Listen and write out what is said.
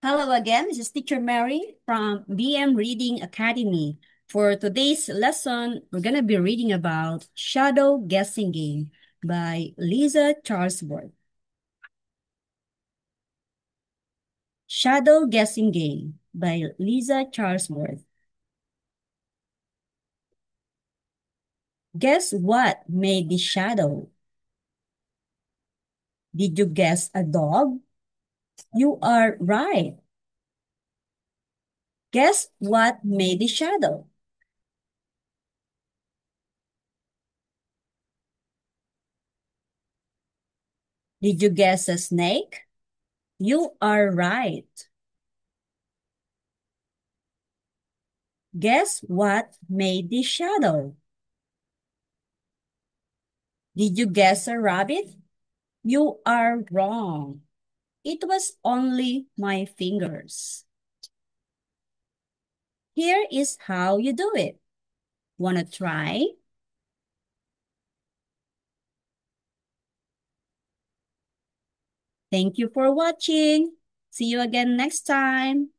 Hello again, this is Teacher Mary from BM Reading Academy. For today's lesson, we're going to be reading about Shadow Guessing Game by Lisa Charlesworth. Shadow Guessing Game by Lisa Charlesworth. Guess what made the shadow? Did you guess a dog? You are right. Guess what made the shadow? Did you guess a snake? You are right. Guess what made the shadow? Did you guess a rabbit? You are wrong. It was only my fingers. Here is how you do it. Wanna try? Thank you for watching. See you again next time.